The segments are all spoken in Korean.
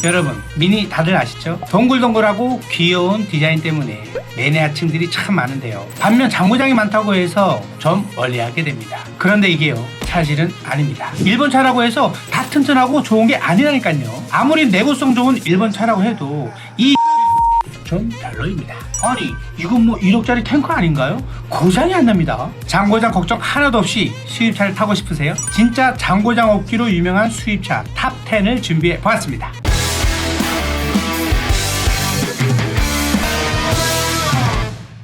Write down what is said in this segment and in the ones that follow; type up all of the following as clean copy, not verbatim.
여러분, 미니 다들 아시죠? 동글동글하고 귀여운 디자인 때문에 매니아층들이 참 많은데요. 반면 장고장이 많다고 해서 좀 멀리하게 됩니다. 그런데 이게요, 사실은 아닙니다. 일본 차라고 해서 다 튼튼하고 좋은 게 아니라니까요. 아무리 내구성 좋은 일본 차라고 해도 좀 별로입니다. 아니, 이건 뭐 1억짜리 탱크 아닌가요? 고장이 안 납니다. 장고장 걱정 하나도 없이 수입차를 타고 싶으세요? 진짜 장고장 없기로 유명한 수입차 탑 10을 준비해 보았습니다.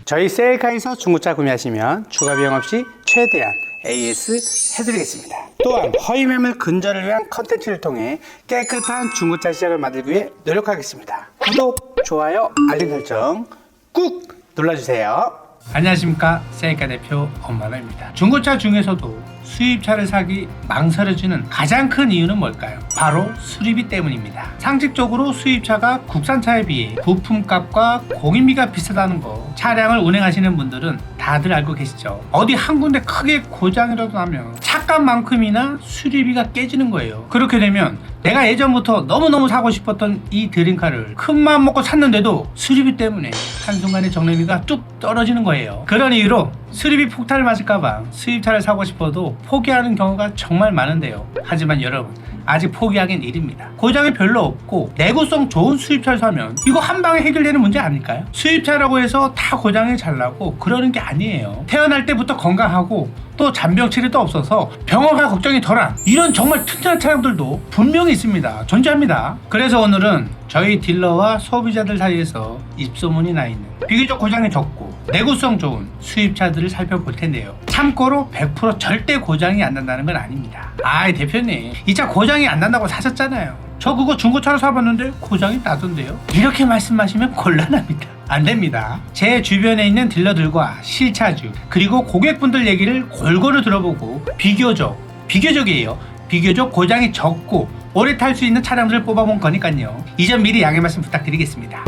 저희 셀카에서 중고차 구매하시면 추가 비용 없이 최대한 AS 해드리겠습니다. 또한 허위 매물 근절을 위한 컨텐츠를 통해 깨끗한 중고차 시장을 만들기 위해 노력하겠습니다. 구독, 좋아요, 알림 설정 꾹 눌러주세요. 안녕하십니까, 셀카 대표 엄마나입니다. 중고차 중에서도 수입차를 사기 망설여지는 가장 큰 이유는 뭘까요? 바로 수리비 때문입니다. 상식적으로 수입차가 국산차에 비해 부품값과 공인비가 비싸다는 거 차량을 운행하시는 분들은 다들 알고 계시죠? 어디 한 군데 크게 고장이라도 나면 차값만큼이나 수리비가 깨지는 거예요. 그렇게 되면 내가 예전부터 너무너무 사고 싶었던 이 드림카를 큰마음 먹고 샀는데도 수리비 때문에 한순간에 정리비가 뚝 떨어지는 거예요. 그런 이유로 수리비 폭탄을 맞을까봐 수입차를 사고 싶어도 포기하는 경우가 정말 많은데요. 하지만 여러분, 아직 포기하긴 이릅니다. 고장이 별로 없고 내구성 좋은 수입차를 사면 이거 한 방에 해결되는 문제 아닐까요? 수입차라고 해서 다 고장이 잘 나고 그러는 게 아니에요. 태어날 때부터 건강하고 또 잔병 치레도 없어서 병원 갈 걱정이 덜한 이런 정말 튼튼한 차량들도 분명히 있습니다. 존재합니다. 그래서 오늘은 저희 딜러와 소비자들 사이에서 입소문이 나 있는 비교적 고장이 적고 내구성 좋은 수입차들을 살펴볼 텐데요. 참고로 100% 절대 고장이 안 난다는 건 아닙니다. 아이 대표님, 이 차 고장이 안 난다고 사셨잖아요. 저 그거 중고차로 사봤는데 고장이 나던데요. 이렇게 말씀하시면 곤란합니다. 안 됩니다. 제 주변에 있는 딜러들과 실차주 그리고 고객분들 얘기를 골고루 들어보고 비교적이에요. 비교적 고장이 적고 오래 탈 수 있는 차량들을 뽑아본 거니까요. 이 점 미리 양해 말씀 부탁드리겠습니다.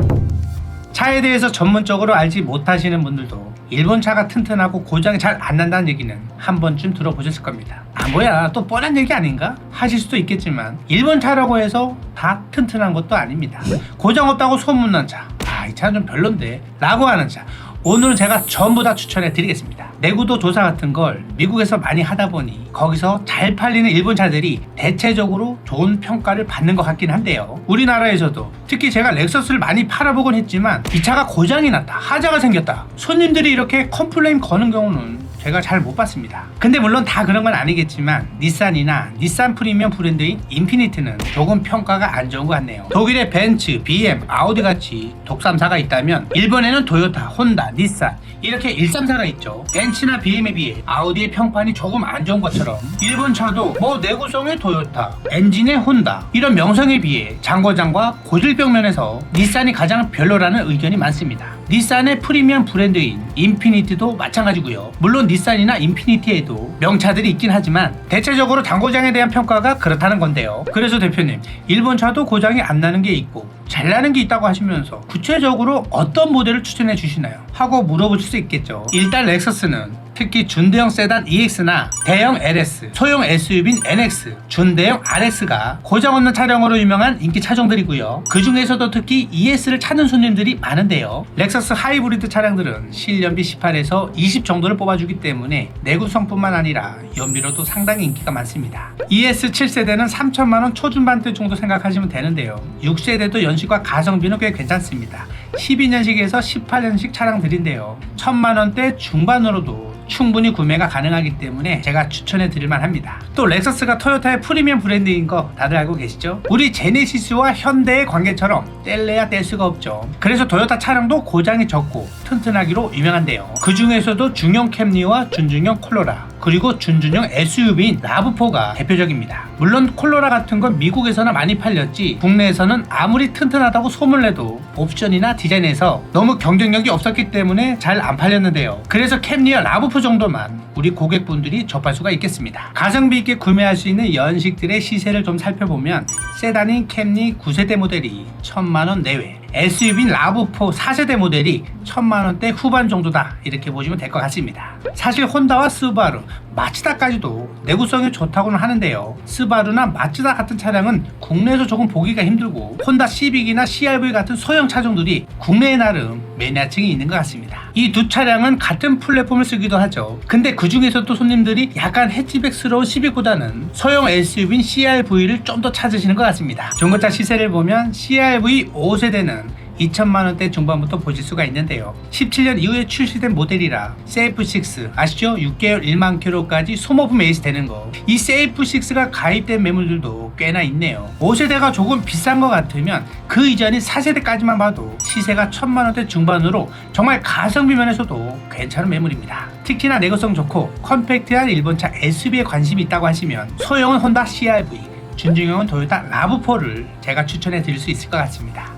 차에 대해서 전문적으로 알지 못하시는 분들도 일본 차가 튼튼하고 고장이 잘 안 난다는 얘기는 한 번쯤 들어보셨을 겁니다. 아 뭐야, 또 뻔한 얘기 아닌가? 하실 수도 있겠지만 일본 차라고 해서 다 튼튼한 것도 아닙니다. 고장 없다고 소문난 차, 이 차는 좀 별론데 라고 하는 차, 오늘은 제가 전부 다 추천해 드리겠습니다. 내구도 조사 같은 걸 미국에서 많이 하다 보니 거기서 잘 팔리는 일본 차들이 대체적으로 좋은 평가를 받는 것 같긴 한데요. 우리나라에서도 특히 제가 렉서스를 많이 팔아보곤 했지만 이 차가 고장이 났다, 하자가 생겼다, 손님들이 이렇게 컴플레인 거는 경우는 제가 잘 못 봤습니다. 근데 물론 다 그런 건 아니겠지만 닛산이나 닛산 프리미엄 브랜드인 인피니티는 조금 평가가 안 좋은 것 같네요. 독일의 벤츠, BM, 아우디 같이 독삼사가 있다면 일본에는 토요타, 혼다, 닛산 이렇게 134가 있죠. 벤츠나 BM에 비해 아우디의 평판이 조금 안 좋은 것처럼 일본 차도 뭐 내구성의 토요타, 엔진의 혼다 이런 명성에 비해 장고장과 고질병 면에서 닛산이 가장 별로라는 의견이 많습니다. 닛산의 프리미엄 브랜드인 인피니티도 마찬가지고요. 물론 닛산이나 인피니티에도 명차들이 있긴 하지만 대체적으로 장고장에 대한 평가가 그렇다는 건데요. 그래서 대표님, 일본 차도 고장이 안 나는 게 있고 잘 나는 게 있다고 하시면서 구체적으로 어떤 모델을 추천해 주시나요? 하고 물어보실 수 있겠죠. 일단 렉서스는 특히 준대형 세단 EX나 대형 LS, 소형 SUV인 NX, 준대형 RX가 고장 없는 차량으로 유명한 인기 차종들이고요. 그 중에서도 특히 ES를 찾는 손님들이 많은데요. 렉서스 하이브리드 차량들은 실연비 18에서 20 정도를 뽑아주기 때문에 내구성뿐만 아니라 연비로도 상당히 인기가 많습니다. ES 7세대는 3천만원 초중반대 정도 생각하시면 되는데요. 6세대도 연식과 가성비는 꽤 괜찮습니다. 12년식에서 18년식 차량들인데요. 1000만원대 중반으로도 충분히 구매가 가능하기 때문에 제가 추천해 드릴만 합니다. 또 렉서스가 토요타의 프리미엄 브랜드인 거 다들 알고 계시죠? 우리 제네시스와 현대의 관계처럼 뗄래야 뗄 수가 없죠. 그래서 토요타 차량도 고장이 적고 튼튼하기로 유명한데요. 그 중에서도 중형 캠리와 준중형 콜로라 그리고 준중형 SUV인 라브4가 대표적입니다. 물론 콜로라 같은 건 미국에서나 많이 팔렸지 국내에서는 아무리 튼튼하다고 소문내도 옵션이나 디자인에서 너무 경쟁력이 없었기 때문에 잘 안 팔렸는데요. 그래서 캠리와 라브4 정도만 우리 고객분들이 접할 수가 있겠습니다. 가성비 있게 구매할 수 있는 연식들의 시세를 좀 살펴보면 세단인 캠리 9세대 모델이 1000만원 내외, SUV인 라브4 4세대 모델이 1000만원대 후반 정도다 이렇게 보시면 될 것 같습니다. 사실 혼다와 스바루, 마츠다까지도 내구성이 좋다고는 하는데요. 스바루나 마츠다 같은 차량은 국내에서 조금 보기가 힘들고 혼다 시빅이나 CRV 같은 소형 차종들이 국내에 나름 매니아층이 있는 것 같습니다. 이 두 차량은 같은 플랫폼을 쓰기도 하죠. 근데 그 중에서도 손님들이 약간 해치백스러운 시빅보다는 소형 SUV인 CRV를 좀 더 찾으시는 것 같습니다. 중고차 시세를 보면 CRV 5세대는 2천만원대 중반부터 보실 수가 있는데요. 17년 이후에 출시된 모델이라 세이프6 아시죠? 6개월 1만 킬로까지 소모품 에이스 되는 거. 이 세이프6가 가입된 매물들도 꽤나 있네요. 5세대가 조금 비싼 것 같으면 그 이전인 4세대까지만 봐도 시세가 1000만원대 중반으로 정말 가성비 면에서도 괜찮은 매물입니다. 특히나 내구성 좋고 컴팩트한 일본차 SUV에 관심이 있다고 하시면 소형은 혼다 CRV, 준중형은 토요타 RAV4를 제가 추천해 드릴 수 있을 것 같습니다.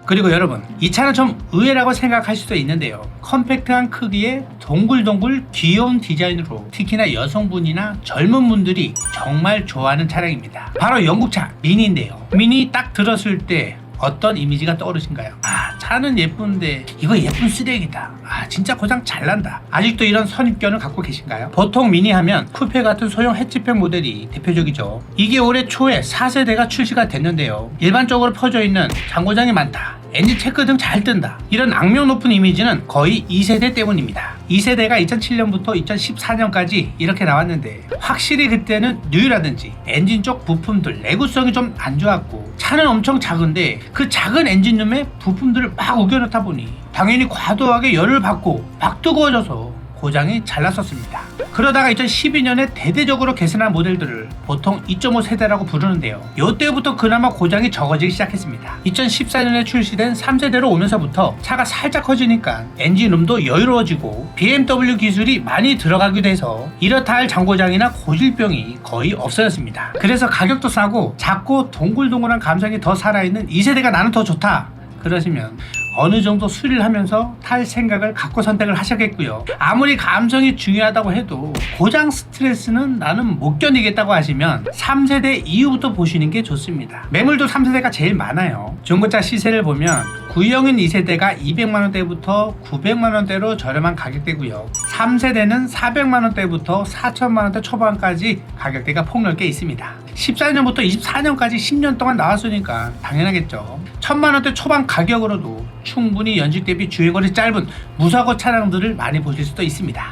그리고 여러분, 이 차는 좀 의외라고 생각할 수도 있는데요. 컴팩트한 크기에 동글동글 귀여운 디자인으로 특히나 여성분이나 젊은 분들이 정말 좋아하는 차량입니다. 바로 영국차 미니인데요. 미니 딱 들었을 때 어떤 이미지가 떠오르신가요? 차는 예쁜데 이거 예쁜 쓰레기다. 진짜 고장 잘난다. 아직도 이런 선입견을 갖고 계신가요? 보통 미니 하면 쿠페 같은 소형 해치백 모델이 대표적이죠. 이게 올해 초에 4세대가 출시가 됐는데요. 일반적으로 퍼져 있는 장고장이 많다, 엔진 체크 등 잘 뜬다, 이런 악명 높은 이미지는 거의 2세대 때문입니다. 2세대가 2007년부터 2014년까지 이렇게 나왔는데 확실히 그때는 뉴라든지 엔진 쪽 부품들 내구성이 좀 안 좋았고 차는 엄청 작은데 그 작은 엔진룸에 부품들을 막 우겨넣다 보니 당연히 과도하게 열을 받고 막 뜨거워져서 고장이 잘 났었습니다. 그러다가 2012년에 대대적으로 개선한 모델들을 보통 2.5 세대라고 부르는데요. 이때부터 그나마 고장이 적어지기 시작했습니다. 2014년에 출시된 3세대로 오면서부터 차가 살짝 커지니까 엔진룸도 여유로워지고 BMW 기술이 많이 들어가기도 해서 이렇다 할 장고장이나 고질병이 거의 없어졌습니다. 그래서 가격도 싸고 작고 동글동글한 감성이 더 살아있는 2세대가 나는 더 좋다 그러시면 어느 정도 수리를 하면서 탈 생각을 갖고 선택을 하셨겠고요. 아무리 감성이 중요하다고 해도 고장 스트레스는 나는 못 견디겠다고 하시면 3세대 이후부터 보시는 게 좋습니다. 매물도 3세대가 제일 많아요. 중고차 시세를 보면 구형인 2세대가 200만원대부터 900만원대로 저렴한 가격대고요. 3세대는 400만원대부터 4천만원대 초반까지 가격대가 폭넓게 있습니다. 14년부터 24년까지 10년 동안 나왔으니까 당연하겠죠. 1000만원대 초반 가격으로도 충분히 연식 대비 주행거리 짧은 무사고 차량들을 많이 보실 수도 있습니다.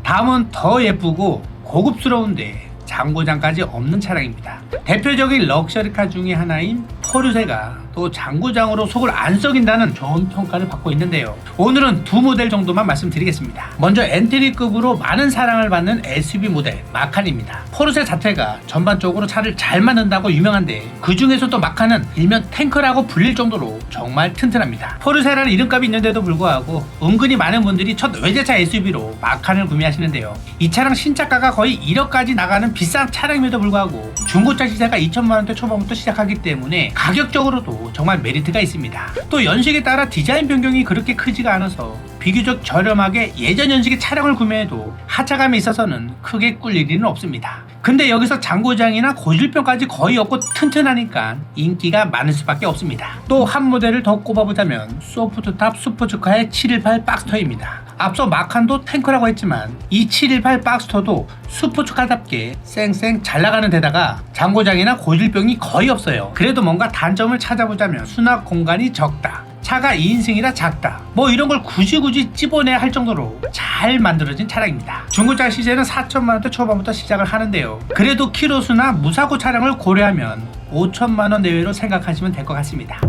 다음은 더 예쁘고 고급스러운데 장고장까지 없는 차량입니다. 대표적인 럭셔리카 중에 하나인 포르쉐가 또 장고장으로 속을 안 썩인다는 좋은 평가를 받고 있는데요. 오늘은 두 모델 정도만 말씀드리겠습니다. 먼저 엔트리급으로 많은 사랑을 받는 SUV 모델 마칸입니다. 포르쉐 자체가 전반적으로 차를 잘 만든다고 유명한데 그 중에서도 마칸은 일명 탱크라고 불릴 정도로 정말 튼튼합니다. 포르쉐라는 이름값이 있는데도 불구하고 은근히 많은 분들이 첫 외제차 SUV로 마칸을 구매하시는데요. 이 차량 신차가가 거의 1억까지 나가는 비싼 차량임에도 불구하고 중고차 시세가 2천만원대 초반부터 시작하기 때문에 가격적으로도 정말 메리트가 있습니다. 또 연식에 따라 디자인 변경이 그렇게 크지가 않아서 비교적 저렴하게 예전 연식의 차량을 구매해도 하차감에 있어서는 크게 꿀 일은 없습니다. 근데 여기서 장고장이나 고질병까지 거의 없고 튼튼하니까 인기가 많을 수밖에 없습니다. 또 한 모델을 더 꼽아보자면 소프트탑 슈퍼주카의 718 박스터입니다. 앞서 마칸도 탱크라고 했지만 이 718 박스터도 슈퍼주카답게 쌩쌩 잘 나가는 데다가 장고장이나 고질병이 거의 없어요. 그래도 뭔가 단점을 찾아보자면 수납 공간이 적다, 차가 2인승이라 작다, 뭐 이런 걸 굳이 찝어내야 할 정도로 잘 만들어진 차량입니다. 중고차 시세는 4천만원대 초반부터 시작을 하는데요. 그래도 키로수나 무사고 차량을 고려하면 5천만원 내외로 생각하시면 될 것 같습니다.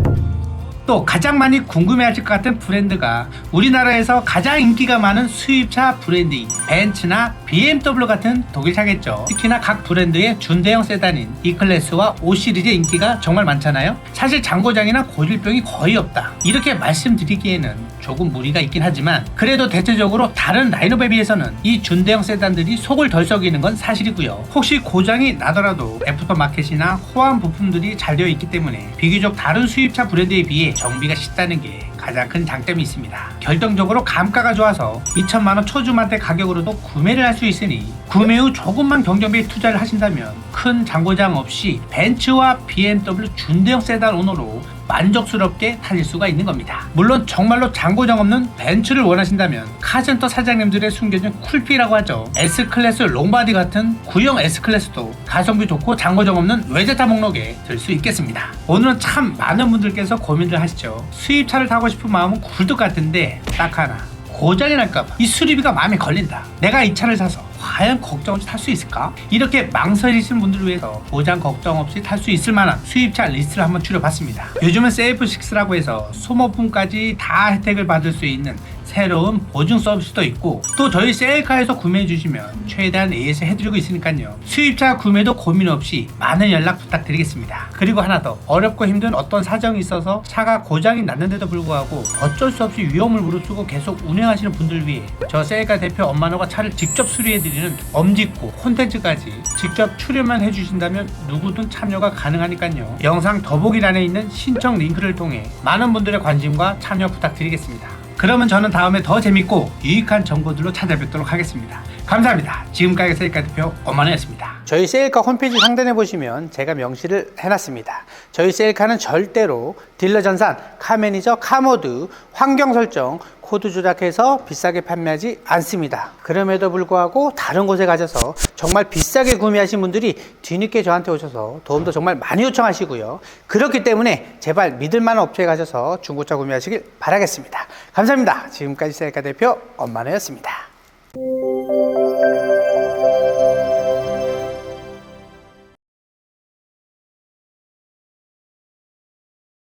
또 가장 많이 궁금해하실 것 같은 브랜드가 우리나라에서 가장 인기가 많은 수입차 브랜드인 벤츠나 BMW 같은 독일차겠죠. 특히나 각 브랜드의 준대형 세단인 E클래스와 5시리즈의 인기가 정말 많잖아요. 사실 장고장이나 고질병이 거의 없다 이렇게 말씀드리기에는 조금 무리가 있긴 하지만 그래도 대체적으로 다른 라인업에 비해서는 이 준대형 세단들이 속을 덜 썩이는 건 사실이고요. 혹시 고장이 나더라도 애프터마켓이나 호환 부품들이 잘 되어 있기 때문에 비교적 다른 수입차 브랜드에 비해 정비가 쉽다는 게 가장 큰 장점이 있습니다. 결정적으로 감가가 좋아서 2천만 원 초중반대 가격으로도 구매를 할 수 있으니 구매 후 조금만 경정비에 투자를 하신다면 큰 장고장 없이 벤츠와 BMW 준대형 세단 오너로 만족스럽게 타실 수가 있는 겁니다. 물론 정말로 장고장 없는 벤츠를 원하신다면 카센터 사장님들의 숨겨진 쿨피라고 하죠. S클래스 롱바디 같은 구형 S클래스도 가성비 좋고 장고장 없는 외제차 목록에 들 수 있겠습니다. 오늘은 참 많은 분들께서 고민을 하시죠. 수입차를 타고 싶은 마음은 굴뚝 같은데 딱 하나, 고장이 날까봐 이 수리비가 마음에 걸린다. 내가 이 차를 사서 과연 걱정 없이 탈 수 있을까? 이렇게 망설이시는 분들을 위해서 보장 걱정 없이 탈 수 있을 만한 수입차 리스트를 한번 추려봤습니다. 요즘은 세이프6라고 해서 소모품까지 다 혜택을 받을 수 있는 새로운 보증 서비스도 있고, 또 저희 셀카에서 구매해 주시면 최대한 AS 해드리고 있으니까요. 수입차 구매도 고민 없이 많은 연락 부탁드리겠습니다. 그리고 하나 더, 어렵고 힘든 어떤 사정이 있어서 차가 고장이 났는데도 불구하고 어쩔 수 없이 위험을 무릅쓰고 계속 운행하시는 분들 위해 저 셀카 대표 엄마노가 차를 직접 수리해드리는 엄직구 콘텐츠까지 직접 출연만 해주신다면 누구든 참여가 가능하니까요. 영상 더보기란에 있는 신청 링크를 통해 많은 분들의 관심과 참여 부탁드리겠습니다. 그러면 저는 다음에 더 재밌고 유익한 정보들로 찾아뵙도록 하겠습니다. 감사합니다. 지금까지 셀카 대표 엄마노였습니다. 저희 셀카 홈페이지 상단에 보시면 제가 명시를 해놨습니다. 저희 셀카는 절대로 딜러 전산, 카매니저, 카모드, 환경 설정, 코드 조작해서 비싸게 판매하지 않습니다. 그럼에도 불구하고 다른 곳에 가셔서 정말 비싸게 구매하신 분들이 뒤늦게 저한테 오셔서 도움도 정말 많이 요청하시고요. 그렇기 때문에 제발 믿을만한 업체에 가셔서 중고차 구매하시길 바라겠습니다. 감사합니다. 지금까지 셀카 대표 엄마노였습니다.